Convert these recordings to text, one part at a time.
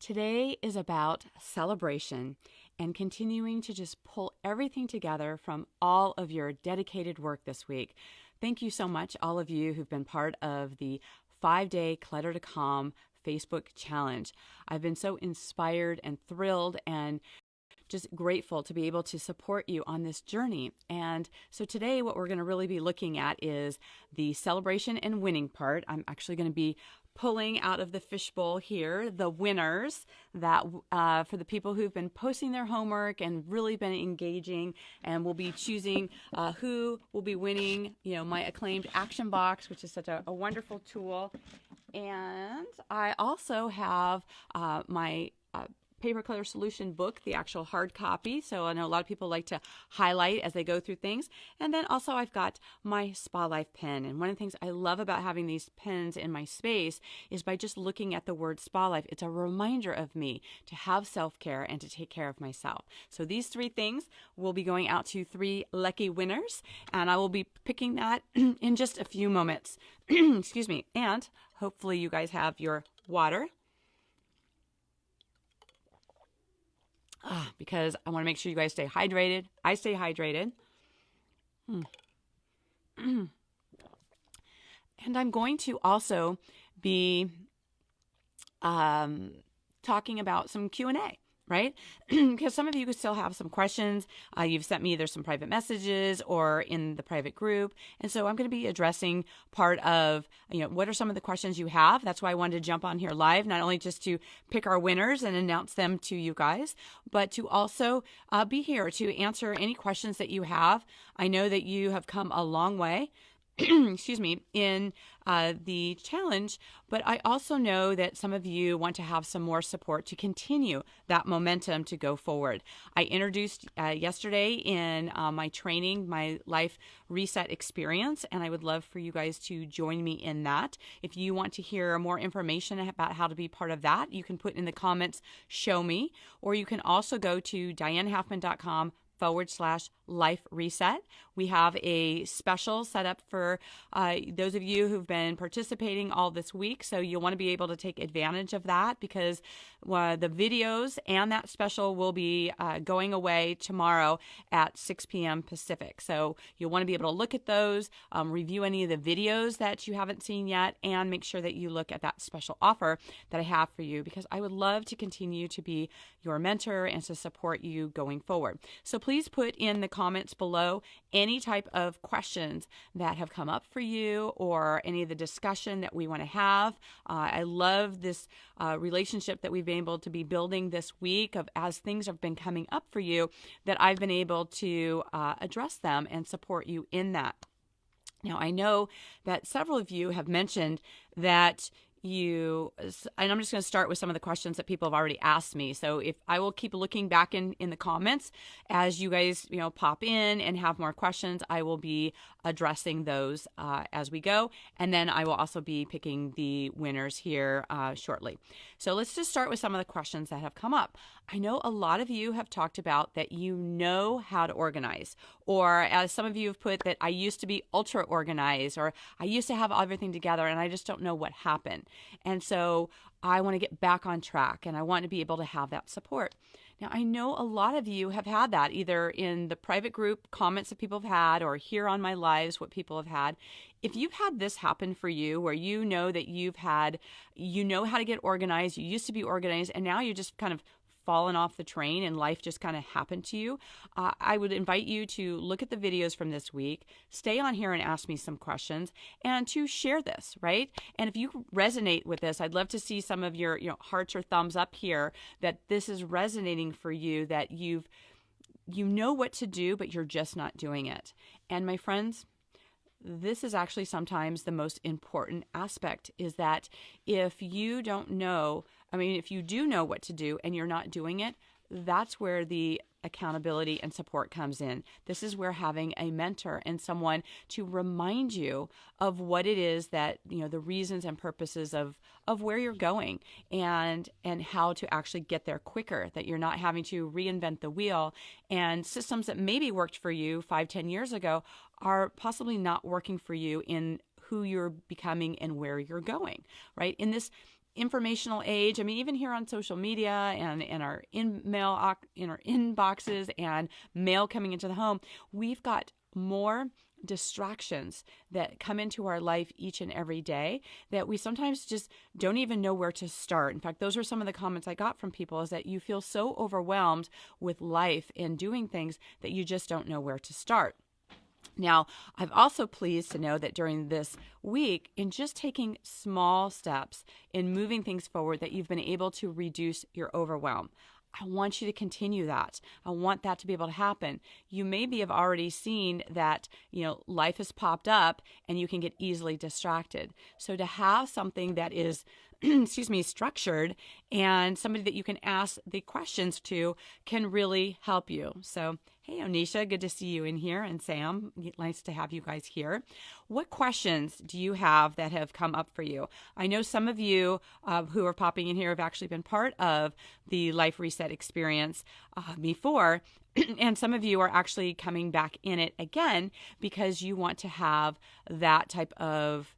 Today is about celebration and continuing to just pull everything together from all of your dedicated work this week. Thank you so much, all of you who've been part of the 5-day Clutter to Calm Facebook challenge. I've been so inspired and thrilled and just grateful to be able to support you on this journey. And so today what we're going to really be looking at is the celebration and winning part. I'm actually going to be pulling out of the fishbowl here the winners that for the people who've been posting their homework and really been engaging, and we'll be choosing who will be winning, my acclaimed action box, which is such a wonderful tool. And I also have my Paper Clutter Solution book, the actual hard copy. So I know a lot of people like to highlight as they go through things. And then also I've got my Spa Life pen. And one of the things I love about having these pens in my space is by just looking at the word Spa Life, it's a reminder of me to have self-care and to take care of myself. So these three things will be going out to 3 lucky winners. And I will be picking that in just a few moments. Excuse me. And hopefully you guys have your water. Because I want to make sure you guys stay hydrated. I stay hydrated. And I'm going to also be talking about some Q&A, right? Because some of you could still have some questions. You've sent me either some private messages or in the private group. And so I'm going to be addressing part of, what are some of the questions you have? That's why I wanted to jump on here live, not only just to pick our winners and announce them to you guys, but to also be here to answer any questions that you have. I know that you have come a long way. Excuse me, in the challenge, but I also know that some of you want to have some more support to continue that momentum to go forward. I introduced yesterday in my training, my life reset experience, and I would love for you guys to join me in that. If you want to hear more information about how to be part of that, you can put in the comments, show me, or you can also go to dianehalfman.com/life reset. We have a special set up for those of you who've been participating all this week. So you'll want to be able to take advantage of that because the videos and that special will be going away tomorrow at 6 p.m. Pacific. So you'll want to be able to look at those, review any of the videos that you haven't seen yet, and make sure that you look at that special offer that I have for you because I would love to continue to be your mentor and to support you going forward. So please put in the comments below any type of questions that have come up for you or any of the discussion that we want to have. I love this relationship that we've been able to be building this week of as things have been coming up for you that I've been able to address them and support you in that. Now, I know that several of you have mentioned that and I'm just going to start with some of the questions that people have already asked me. So if I will keep looking back in the comments as you guys, pop in and have more questions, I will be addressing those as we go. And then I will also be picking the winners here shortly. So let's just start with some of the questions that have come up. I know a lot of you have talked about that you know how to organize, or as some of you have put that I used to be ultra organized, or I used to have everything together and I just don't know what happened. And so I want to get back on track and I want to be able to have that support. Now, I know a lot of you have had that either in the private group comments that people have had or here on my lives, what people have had. If you've had this happen for you where you know that how to get organized, you used to be organized, and now you're just kind of fallen off the train and life just kind of happened to you, I would invite you to look at the videos from this week, stay on here and ask me some questions, and to share this, right? And if you resonate with this, I'd love to see some of your hearts or thumbs up here that this is resonating for you, that you know what to do, but you're just not doing it. And my friends, this is actually sometimes the most important aspect, is that if you do know what to do and you're not doing it, that's where the accountability and support comes in. This is where having a mentor and someone to remind you of what it is that, the reasons and purposes of where you're going and how to actually get there quicker, that you're not having to reinvent the wheel, and systems that maybe worked for you 5-10 years ago are possibly not working for you in who you're becoming and where you're going, right? In this informational age. I mean, even here on social media and in our inboxes and mail coming into the home, we've got more distractions that come into our life each and every day that we sometimes just don't even know where to start. In fact, those are some of the comments I got from people, is that you feel so overwhelmed with life and doing things that you just don't know where to start. Now, I'm also pleased to know that during this week, in just taking small steps in moving things forward, that you've been able to reduce your overwhelm. I want you to continue that. I want that to be able to happen. You maybe have already seen that, life has popped up and you can get easily distracted. So to have something that is, structured and somebody that you can ask the questions to can really help you. So, hey, Onisha, good to see you in here. And Sam, nice to have you guys here. What questions do you have that have come up for you? I know some of you who are popping in here have actually been part of the Life Reset experience before. And some of you are actually coming back in it again because you want to have that type of,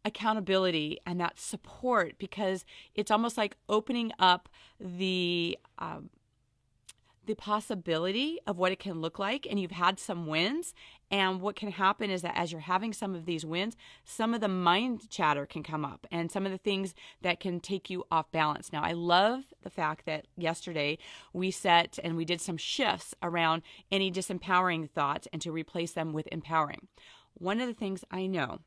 accountability and that support, because it's almost like opening up the possibility of what it can look like. And you've had some wins. And what can happen is that as you're having some of these wins, some of the mind chatter can come up and some of the things that can take you off balance. Now, I love the fact that yesterday we set and we did some shifts around any disempowering thoughts and to replace them with empowering. One of the things I know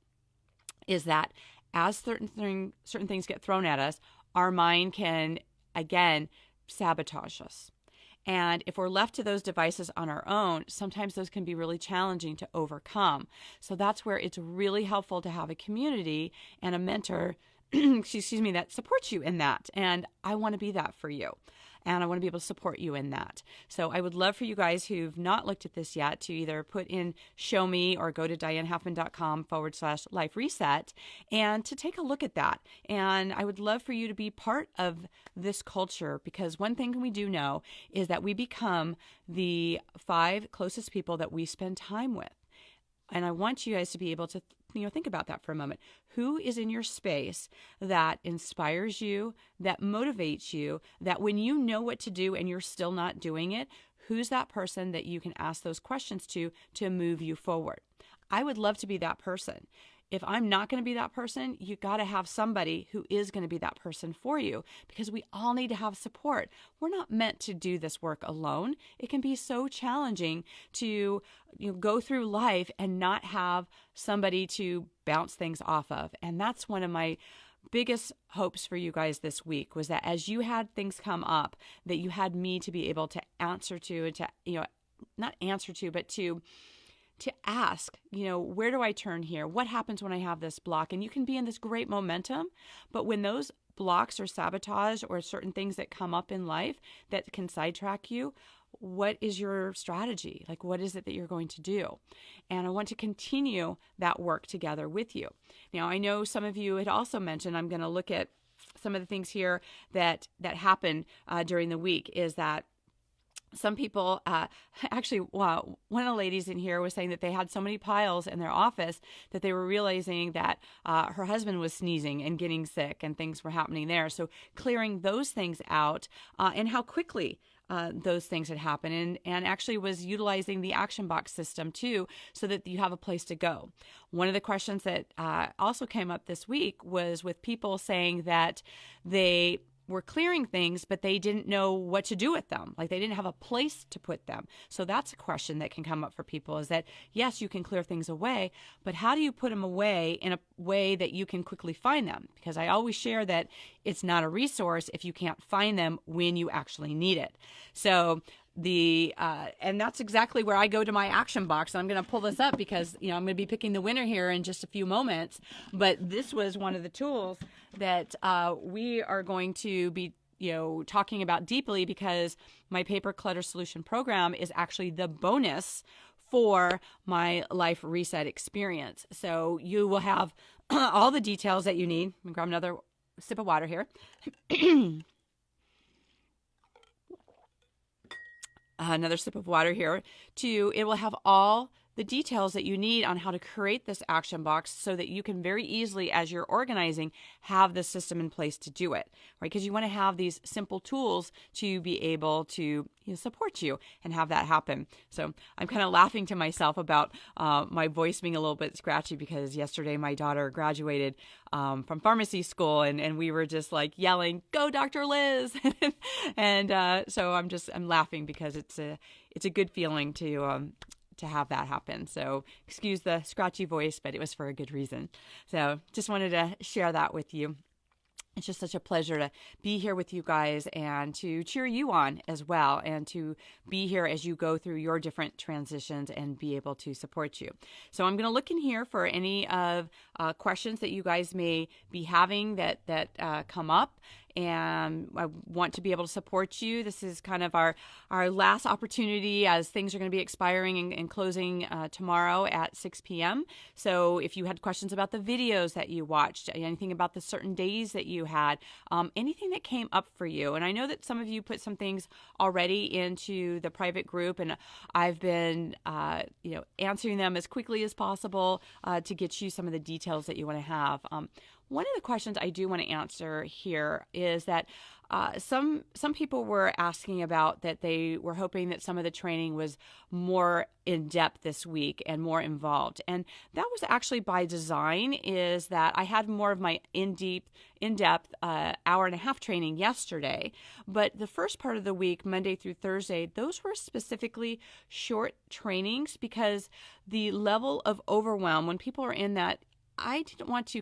is that as certain things get thrown at us, our mind can, again, sabotage us. And if we're left to those devices on our own, sometimes those can be really challenging to overcome. So that's where it's really helpful to have a community and a mentor, that supports you in that. And I want to be that for you. And I want to be able to support you in that. So I would love for you guys who've not looked at this yet to either put in show me or go to dianehalfman.com/life reset and to take a look at that. And I would love for you to be part of this culture, because one thing we do know is that we become the 5 closest people that we spend time with. And I want you guys to be able to think about that for a moment. Who is in your space that inspires you, that motivates you, that when you know what to do and you're still not doing it, who's that person that you can ask those questions to move you forward? I would love to be that person. If I'm not going to be that person, you got to have somebody who is going to be that person for you, because we all need to have support. We're not meant to do this work alone. It can be so challenging to go through life and not have somebody to bounce things off of. And that's one of my biggest hopes for you guys this week, was that as you had things come up, that you had me to be able to answer to, and to, not answer to, but to ask, where do I turn here? What happens when I have this block? And you can be in this great momentum, but when those blocks or sabotage or certain things that come up in life that can sidetrack you, what is your strategy? Like, what is it that you're going to do? And I want to continue that work together with you. Now, I know some of you had also mentioned, I'm going to look at some of the things here that happened during the week, is that some people, one of the ladies in here was saying that they had so many piles in their office that they were realizing that her husband was sneezing and getting sick and things were happening there. So clearing those things out and how quickly those things had happened, and actually was utilizing the action box system too, so that you have a place to go. One of the questions that also came up this week was with people saying that they were clearing things, but they didn't know what to do with them. Like, they didn't have a place to put them. So that's a question that can come up for people, is that, yes, you can clear things away, but how do you put them away in a way that you can quickly find them? Because I always share that it's not a resource if you can't find them when you actually need it. So and that's exactly where I go to my action box. I'm going to pull this up because, I'm going to be picking the winner here in just a few moments. But this was one of the tools that we are going to be, talking about deeply, because my paper clutter solution program is actually the bonus for my Life Reset experience. So you will have all the details that you need. Let me grab another sip of water here. Another sip of water here. It will have all the details that you need on how to create this action box so that you can very easily, as you're organizing, have the system in place to do it, right? Because you want to have these simple tools to be able to support you and have that happen. So I'm kind of laughing to myself about my voice being a little bit scratchy because yesterday my daughter graduated from pharmacy school and we were just like yelling, "Go, Dr. Liz!" and so I'm laughing because it's a good feeling to have that happen. So excuse the scratchy voice, but it was for a good reason. So just wanted to share that with you. It's just such a pleasure to be here with you guys and to cheer you on as well, and to be here as you go through your different transitions and be able to support you. So I'm going to look in here for any of questions that you guys may be having that come up. And I want to be able to support you. This is kind of our last opportunity as things are going to be expiring and closing tomorrow at 6 p.m. So if you had questions about the videos that you watched, anything about the certain days that you had, anything that came up for you. And I know that some of you put some things already into the private group, and I've been answering them as quickly as possible to get you some of the details that you want to have. One of the questions I do want to answer here is that some people were asking about that they were hoping that some of the training was more in depth this week and more involved. And that was actually by design, is that I had more of my in-depth hour and a half training yesterday. But the first part of the week, Monday through Thursday, those were specifically short trainings because the level of overwhelm when people are in that, I didn't want to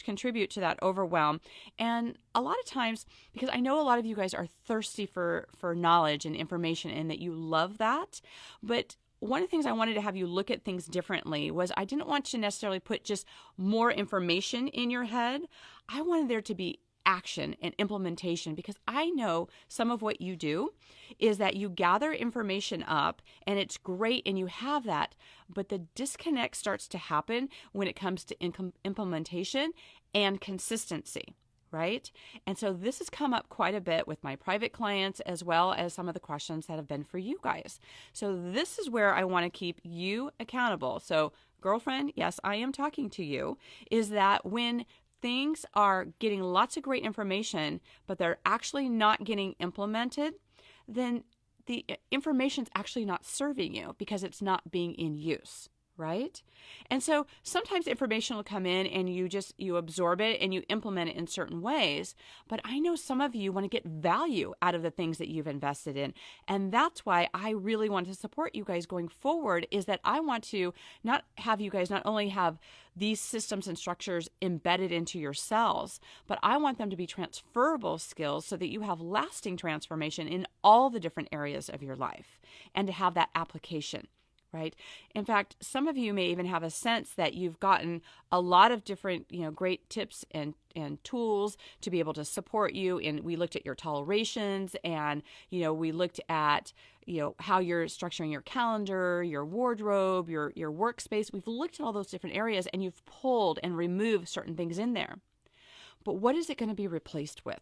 contribute to that overwhelm. And a lot of times, because I know a lot of you guys are thirsty for knowledge and information and that you love that, but one of the things I wanted to have you look at things differently was I didn't want to necessarily put just more information in your head. I wanted there to be action and implementation, because I know some of what you do is that you gather information up and it's great and you have that, but the disconnect starts to happen when it comes to implementation and consistency, right? And so this has come up quite a bit with my private clients as well as some of the questions that have been for you guys. So this is where I want to keep you accountable. So girlfriend, yes, I am talking to you, is that when things are getting lots of great information, but they're actually not getting implemented, then the information's actually not serving you because it's not being in use, right? And so sometimes information will come in and you absorb it and you implement it in certain ways. But I know some of you want to get value out of the things that you've invested in. And that's why I really want to support you guys going forward, is that I want to not have you guys not only have these systems and structures embedded into yourselves, but I want them to be transferable skills so that you have lasting transformation in all the different areas of your life and to have that application. Right? In fact, some of you may even have a sense that you've gotten a lot of different, great tips and tools to be able to support you. And we looked at your tolerations and, we looked at, how you're structuring your calendar, your wardrobe, your workspace. We've looked at all those different areas and you've pulled and removed certain things in there. But what is it going to be replaced with?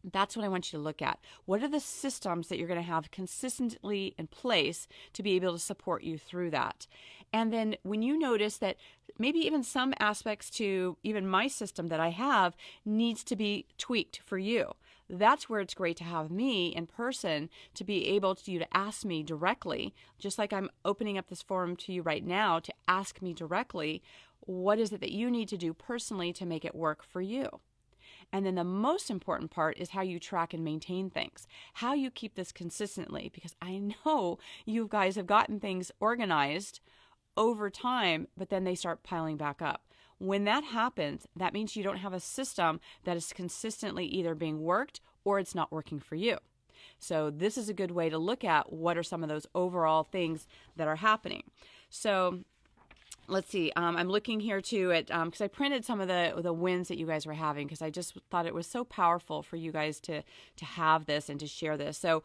That's what I want you to look at. What are the systems that you're going to have consistently in place to be able to support you through that? And then when you notice that maybe even some aspects to even my system that I have needs to be tweaked for you, that's where it's great to have me in person to be able to ask me directly, just like I'm opening up this forum to you right now to ask me directly, what is it that you need to do personally to make it work for you? And then the most important part is how you track and maintain things, how you keep this consistently, because I know you guys have gotten things organized over time, but then they start piling back up. When that happens, that means you don't have a system that is consistently either being worked or it's not working for you. So this is a good way to look at what are some of those overall things that are happening. So let's see. I'm looking here too at because I printed some of the wins that you guys were having, because I just thought it was so powerful for you guys to have this and to share this. So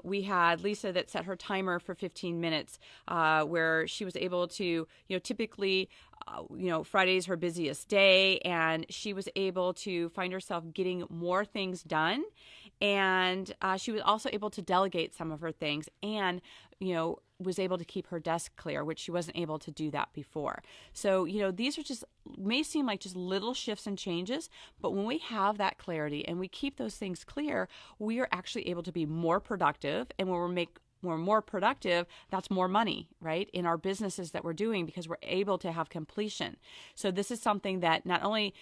we had Lisa that set her timer for 15 minutes, where she was able to, typically, Friday's her busiest day, and she was able to find herself getting more things done. And she was also able to delegate some of her things and, was able to keep her desk clear, which she wasn't able to do that before. So, these are just, may seem like just little shifts and changes, but when we have that clarity and we keep those things clear, we are actually able to be more productive. And when we're more productive, that's more money, right, in our businesses that we're doing, because we're able to have completion. So this is something that not only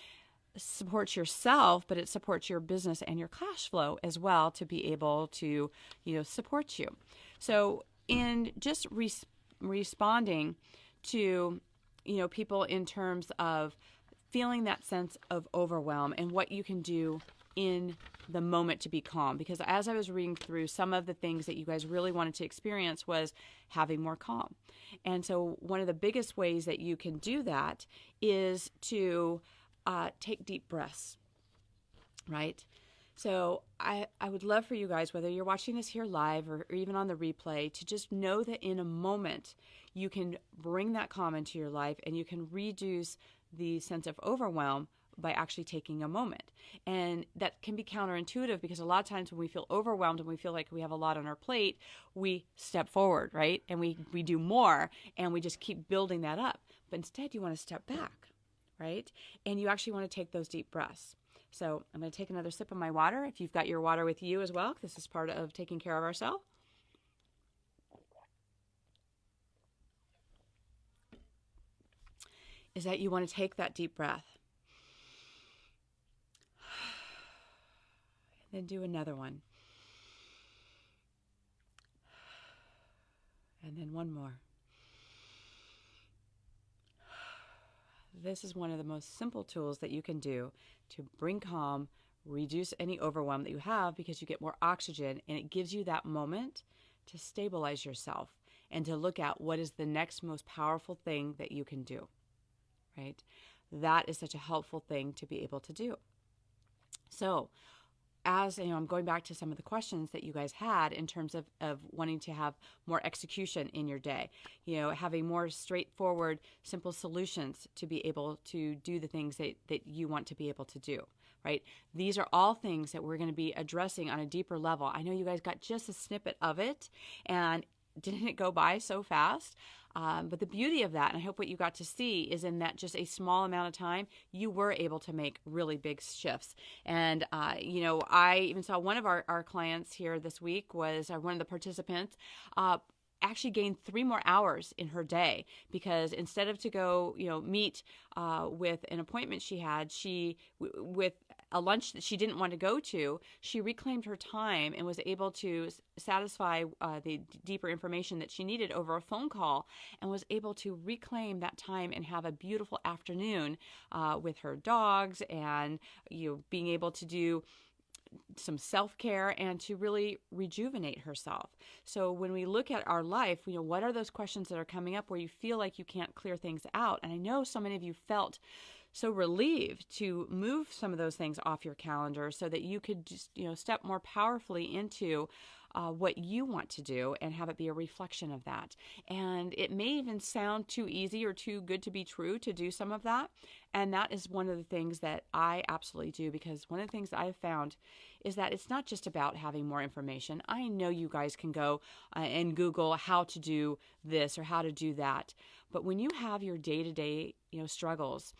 supports yourself, but it supports your business and your cash flow as well, to be able to, support you. So in just responding to, people in terms of feeling that sense of overwhelm and what you can do in the moment to be calm, because as I was reading through, some of the things that you guys really wanted to experience was having more calm. And so one of the biggest ways that you can do that is to take deep breaths, right? So I would love for you guys, whether you're watching this here live or even on the replay, to just know that in a moment you can bring that calm into your life, and you can reduce the sense of overwhelm by actually taking a moment. And that can be counterintuitive, because a lot of times when we feel overwhelmed and we feel like we have a lot on our plate, we step forward, right? And we do more, and we just keep building that up. But instead, you want to step back, right? And you actually want to take those deep breaths. So I'm going to take another sip of my water. If you've got your water with you as well, this is part of taking care of ourselves. Is that you want to take that deep breath. And then do another one. And then one more. This is one of the most simple tools that you can do to bring calm, reduce any overwhelm that you have, because you get more oxygen, and it gives you that moment to stabilize yourself and to look at what is the next most powerful thing that you can do, right? That is such a helpful thing to be able to do. So, as I'm going back to some of the questions that you guys had in terms of wanting to have more execution in your day, having more straightforward, simple solutions to be able to do the things that you want to be able to do, right? These are all things that we're going to be addressing on a deeper level. I know you guys got just a snippet of it, and didn't it go by so fast? But the beauty of that, and I hope what you got to see, is in that just a small amount of time, you were able to make really big shifts. And, I even saw one of our clients here this week was one of the participants, actually gained 3 more hours in her day, because instead of to go, meet with an appointment she had, with a lunch that she didn't want to go to, she reclaimed her time and was able to satisfy the deeper information that she needed over a phone call, and was able to reclaim that time and have a beautiful afternoon with her dogs, and being able to do some self-care and to really rejuvenate herself. So when we look at our life, what are those questions that are coming up where you feel like you can't clear things out? And I know so many of you felt so relieved to move some of those things off your calendar so that you could just, step more powerfully into what you want to do and have it be a reflection of that. And it may even sound too easy or too good to be true to do some of that. And that is one of the things that I absolutely do, because one of the things that I've found is that it's not just about having more information. I know you guys can go and Google how to do this or how to do that. But when you have your day-to-day, struggles,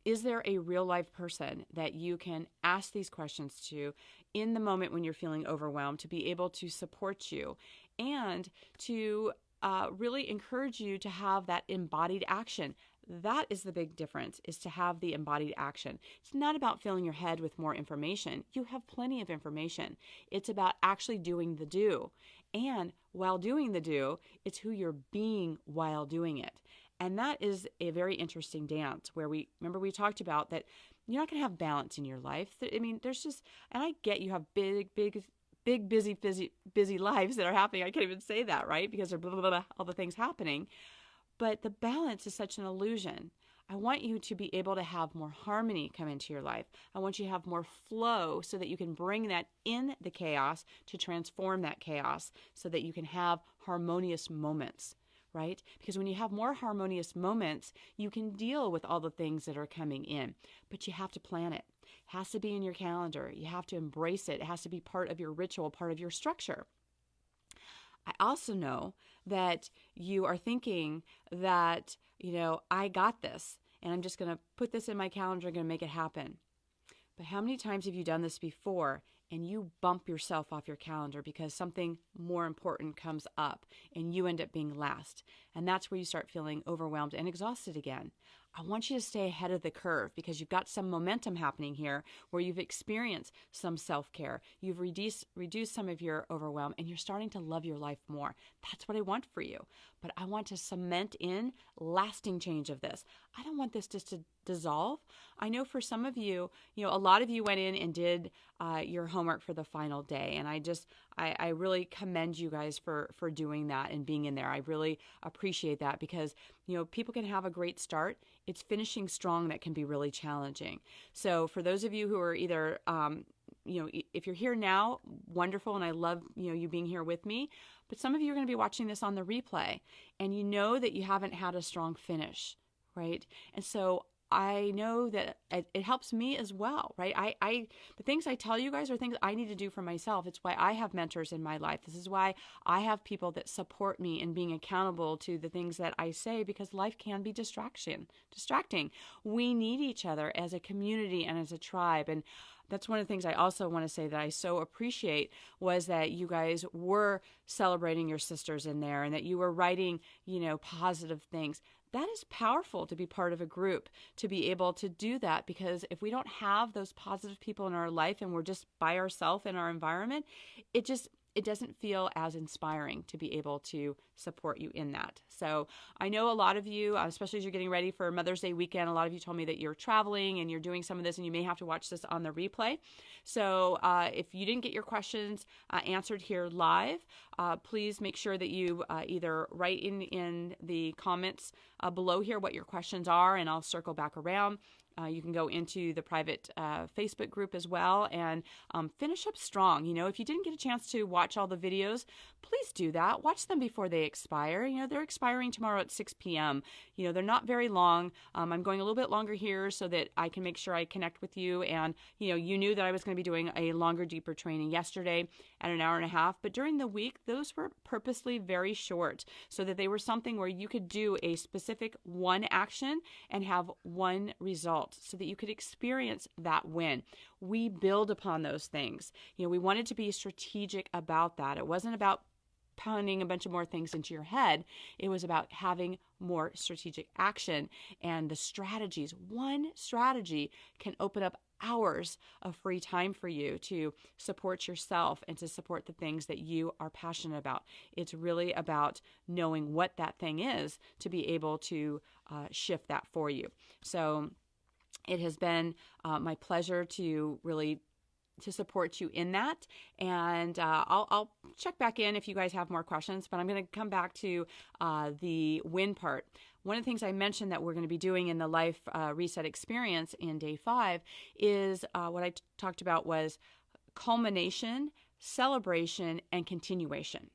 is there a real life person that you can ask these questions to in the moment when you're feeling overwhelmed, to be able to support you and to really encourage you to have that embodied action? That is the big difference, is to have the embodied action. It's not about filling your head with more information. You have plenty of information. It's about actually doing the do. And while doing the do, it's who you're being while doing it. And that is a very interesting dance, where we talked about that you're not going to have balance in your life. I mean, there's just, and I get you have big, busy lives that are happening. I can't even say that, right? Because there are blah, blah, blah, all the things happening. But the balance is such an illusion. I want you to be able to have more harmony come into your life. I want you to have more flow so that you can bring that in the chaos to transform that chaos so that you can have harmonious moments. Right? Because when you have more harmonious moments, you can deal with all the things that are coming in. But you have to plan it. It has to be in your calendar. You have to embrace it. It has to be part of your ritual, part of your structure. I also know that you are thinking that, I got this and I'm just going to put this in my calendar and going to make it happen. But how many times have you done this before and you bump yourself off your calendar because something more important comes up and you end up being last? And that's where you start feeling overwhelmed and exhausted again. I want you to stay ahead of the curve because you've got some momentum happening here where you've experienced some self-care. You've reduced some of your overwhelm and you're starting to love your life more. That's what I want for you. But I want to cement in lasting change of this. I don't want this just to dissolve. I know for some of you, a lot of you went in and did your homework for the final day. And I really commend you guys for doing that and being in there. I really appreciate that because, people can have a great start. It's finishing strong that can be really challenging. So for those of you who are either, if you're here now, wonderful. And I love, you being here with me. But some of you are going to be watching this on the replay and you know that you haven't had a strong finish, right? And so I know that it helps me as well, right? The things I tell you guys are things I need to do for myself. It's why I have mentors in my life. This is why I have people that support me in being accountable to the things that I say, because life can be distracting. We need each other as a community and as a tribe. And that's one of the things I also want to say that I so appreciate was that you guys were celebrating your sisters in there and that you were writing, positive things. That is powerful to be part of a group, to be able to do that, because if we don't have those positive people in our life and we're just by ourselves in our environment, it doesn't feel as inspiring to be able to support you in that. So I know a lot of you, especially as you're getting ready for Mother's Day weekend, a lot of you told me that you're traveling and you're doing some of this and you may have to watch this on the replay. So if you didn't get your questions answered here live, please make sure that you either write in the comments below here what your questions are, and I'll circle back around. You can go into the private Facebook group as well and finish up strong. If you didn't get a chance to watch all the videos, please do that. Watch them before they expire. They're expiring tomorrow at 6 p.m. They're not very long. I'm going a little bit longer here so that I can make sure I connect with you. And, you knew that I was going to be doing a longer, deeper training yesterday at an hour and a half. But during the week, those were purposely very short so that they were something where you could do a specific one action and have one result, so that you could experience that win. We build upon those things. We wanted to be strategic about that. It wasn't about pounding a bunch of more things into your head. It was about having more strategic action and the strategies. One strategy can open up hours of free time for you to support yourself and to support the things that you are passionate about. It's really about knowing what that thing is to be able to shift that for you. So it has been my pleasure to really support you in that. And I'll check back in if you guys have more questions, but I'm going to come back to the win part. One of the things I mentioned that we're going to be doing in the Life Reset Experience in day 5 is what I talked about was culmination, celebration, and continuation.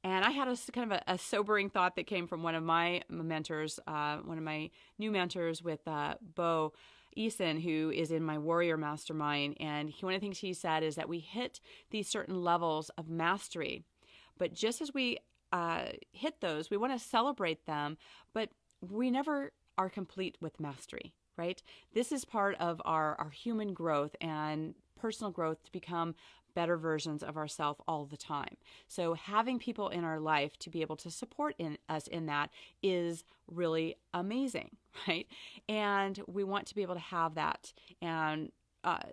And I had a kind of a sobering thought that came from one of my mentors, one of my new mentors with Bo Eason, who is in my Warrior Mastermind. And one of the things he said is that we hit these certain levels of mastery. But just as we hit those, we want to celebrate them, but we never are complete with mastery, right? This is part of our human growth and personal growth to become better versions of ourselves all the time. So having people in our life to be able to support us in that is really amazing, right? And we want to be able to have that. And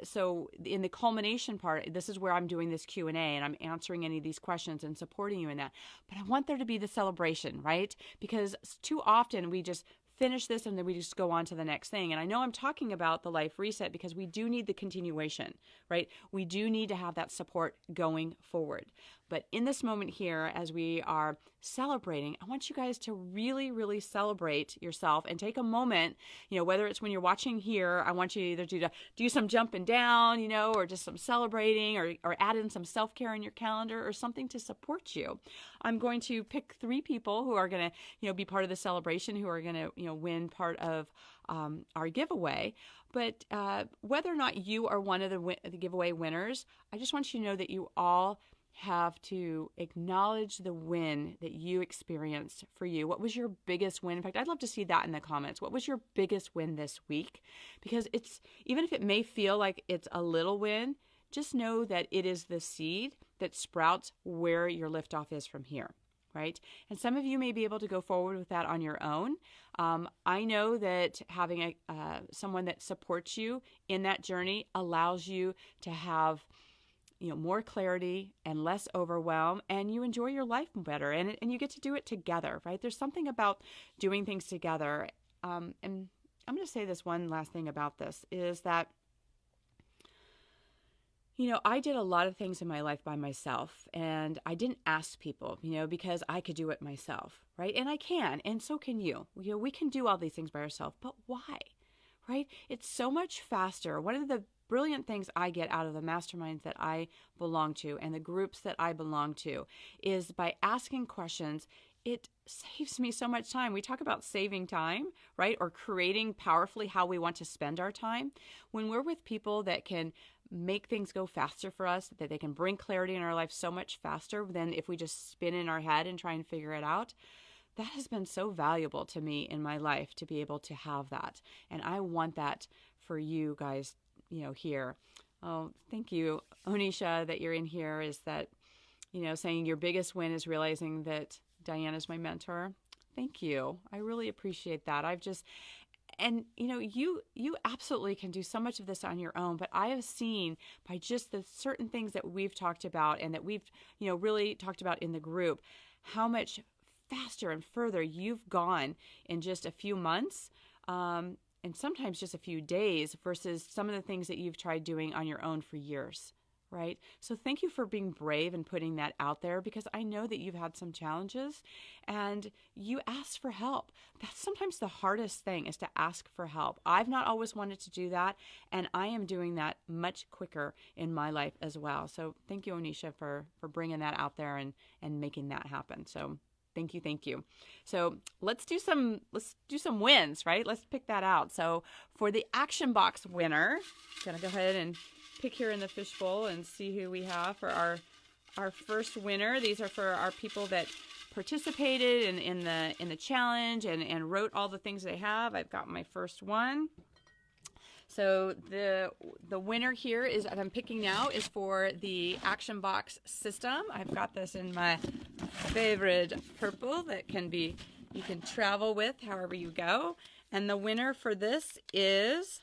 so in the culmination part, this is where I'm doing this Q&A and I'm answering any of these questions and supporting you in that. But I want there to be the celebration, right? Because too often we just finish this and then we just go on to the next thing. And I know I'm talking about the Life Reset because we do need the continuation, right? We do need to have that support going forward. But in this moment here, as we are celebrating, I want you guys to really, really celebrate yourself and take a moment, whether it's when you're watching here, I want you either to do some jumping down, or just some celebrating or add in some self-care in your calendar or something to support you. I'm going to pick 3 people who are going to, be part of the celebration, who are going to, win part of our giveaway. But whether or not you are one of the giveaway winners, I just want you to know that you all have to acknowledge the win that you experienced for you. What was your biggest win? In fact, I'd love to see that in the comments. What was your biggest win this week? Because it's, even if it may feel like it's a little win, just know that it is the seed that sprouts where your liftoff is from here, right? And some of you may be able to go forward with that on your own. I know that having someone that supports you in that journey allows you to have more clarity and less overwhelm, and you enjoy your life better, and you get to do it together, right? There's something about doing things together. And I'm going to say this one last thing about this is that, I did a lot of things in my life by myself, and I didn't ask people, because I could do it myself, right? And I can, and so can you. We can do all these things by ourselves, but why, right? It's so much faster. One of the brilliant things I get out of the masterminds that I belong to and the groups that I belong to is by asking questions, it saves me so much time. We talk about saving time, right? Or creating powerfully how we want to spend our time. When we're with people that can make things go faster for us, that they can bring clarity in our life so much faster than if we just spin in our head and try and figure it out, that has been so valuable to me in my life to be able to have that. And I want that for you guys here. Oh, thank you, Onisha, that you're in here. Is that, saying your biggest win is realizing that Diana's my mentor. Thank you. I really appreciate that. You absolutely can do so much of this on your own, but I have seen by just the certain things that we've talked about and that we've, really talked about in the group, how much faster and further you've gone in just a few months. And sometimes just a few days versus some of the things that you've tried doing on your own for years, right? So thank you for being brave and putting that out there, because I know that you've had some challenges and you asked for help. That's sometimes the hardest thing, is to ask for help. I've not always wanted to do that, and I am doing that much quicker in my life as well. So thank you, Onisha, for bringing that out there and making that happen. So thank you. So let's do some wins, right? Let's pick that out. So for the action box winner, I'm gonna go ahead and pick here in the fishbowl and see who we have for our first winner. These are for our people that participated in the challenge and wrote all the things they have. I've got my first one. So the winner here is that I'm picking now is for the action box system. I've got this in my favorite purple that you can travel with however you go. And the winner for this is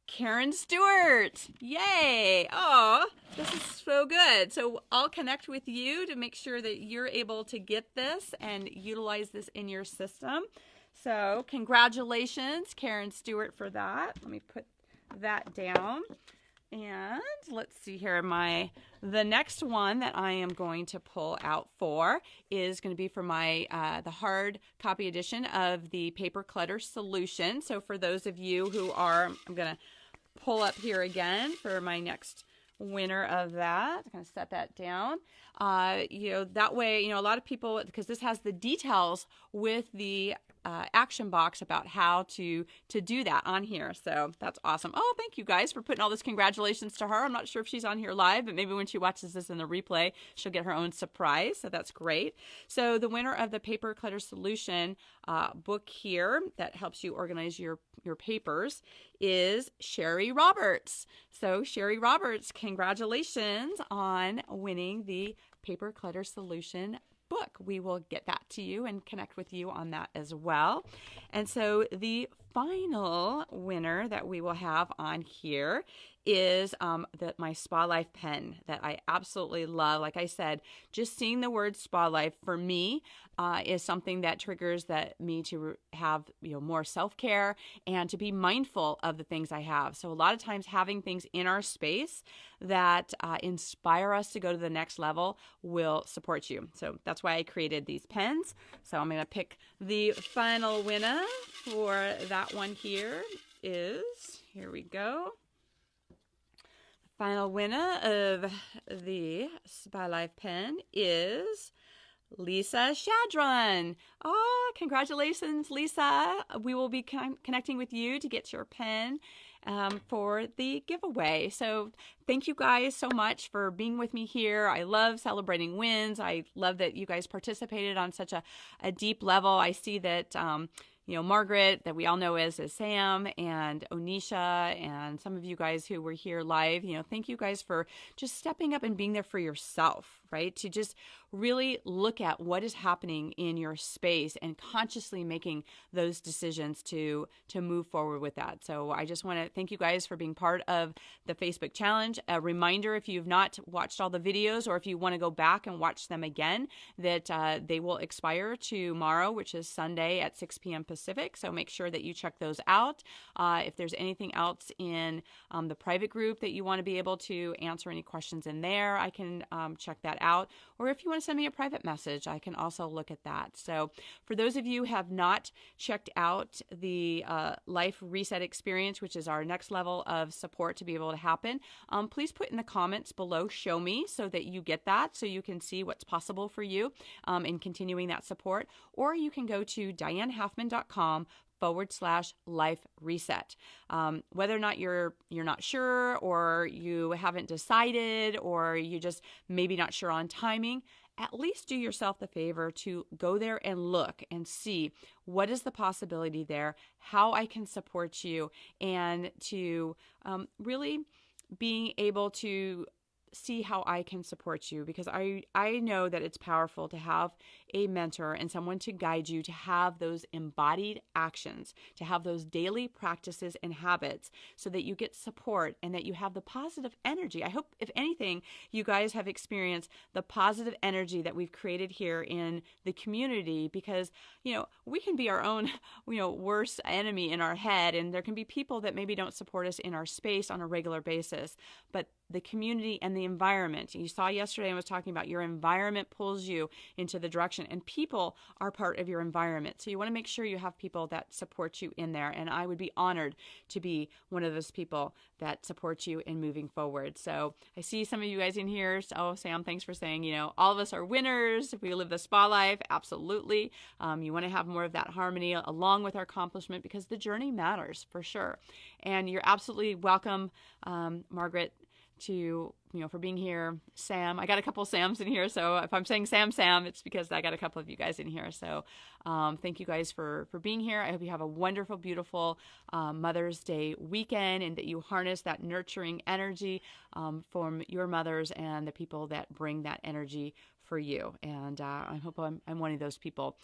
Karen Stewart. Yay! Oh, this is so good. So I'll connect with you to make sure that you're able to get this and utilize this in your system. So congratulations, Karen Stewart, for that. Let me put that down. And let's see here, the next one that I am going to pull out for is going to be for my the hard copy edition of the Paper Clutter Solution. So for those of you who are, I'm going to pull up here again for my next winner of that. I'm going to set that down. That way, a lot of people, because this has the details with the action box about how to do that on here. So that's awesome. Oh, thank you guys for putting all this congratulations to her. I'm not sure if she's on here live, but maybe when she watches this in the replay, she'll get her own surprise. So that's great. So the winner of the Paper Clutter Solution book here that helps you organize your papers is Sherry Roberts. So Sherry Roberts, congratulations on winning the Paper Clutter Solution book. We will get that to you and connect with you on that as well. And so the final winner that we will have on here is my Spa Life pen that I absolutely love. Like I said, just seeing the word Spa Life for me is something that triggers me to have more self-care and to be mindful of the things I have. So a lot of times having things in our space that inspire us to go to the next level will support you. So that's why I created these pens. So I'm going to pick the final winner for that one here here we go. Final winner of the Spa Life pen is Lisa Shadron. Oh, congratulations, Lisa. We will be connecting with you to get your pen for the giveaway. So thank you guys so much for being with me here. I love celebrating wins. I love that you guys participated on such a deep level. I see that Margaret, that we all know as Sam, and Onisha, and some of you guys who were here live, thank you guys for just stepping up and being there for yourself, right? To just really look at what is happening in your space and consciously making those decisions to move forward with that. So I just want to thank you guys for being part of the Facebook challenge. A reminder, if you've not watched all the videos, or if you want to go back and watch them again, that they will expire tomorrow, which is Sunday at 6 p.m. Pacific. So make sure that you check those out. If there's anything else in the private group that you want to be able to answer any questions in there, I can check that out. Or if you want to send me a private message, I can also look at that. So for those of you who have not checked out the Life Reset Experience, which is our next level of support to be able to happen, please put in the comments below, show me, so that you get that, so you can see what's possible for you in continuing that support. Or you can go to dianehalfman.com/life reset. Whether or not you're not sure, or you haven't decided, or you just maybe not sure on timing, at least do yourself the favor to go there and look and see what is the possibility there, how I can support you, and to really being able to see how I can support you, because I know that it's powerful to have a mentor and someone to guide you, to have those embodied actions, to have those daily practices and habits, so that you get support and that you have the positive energy. I hope, if anything, you guys have experienced the positive energy that we've created here in the community, because we can be our own worst enemy in our head, and there can be people that maybe don't support us in our space on a regular basis, but the community and the environment. You saw yesterday I was talking about your environment pulls you into the direction, and people are part of your environment. So you want to make sure you have people that support you in there. And I would be honored to be one of those people that support you in moving forward. So I see some of you guys in here. Oh, Sam, thanks for saying, all of us are winners if we live the spa life. Absolutely. You want to have more of that harmony along with our accomplishment, because the journey matters for sure. And you're absolutely welcome, Margaret, for being here. Sam, I got a couple of Sams in here, so if I'm saying Sam, it's because I got a couple of you guys in here. So thank you guys for being here. I hope you have a wonderful, beautiful Mother's Day weekend, and that you harness that nurturing energy from your mothers and the people that bring that energy for you. And I hope I'm one of those people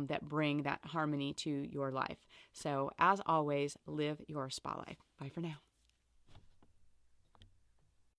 that bring that harmony to your life. So as always, live your spa life. Bye for now.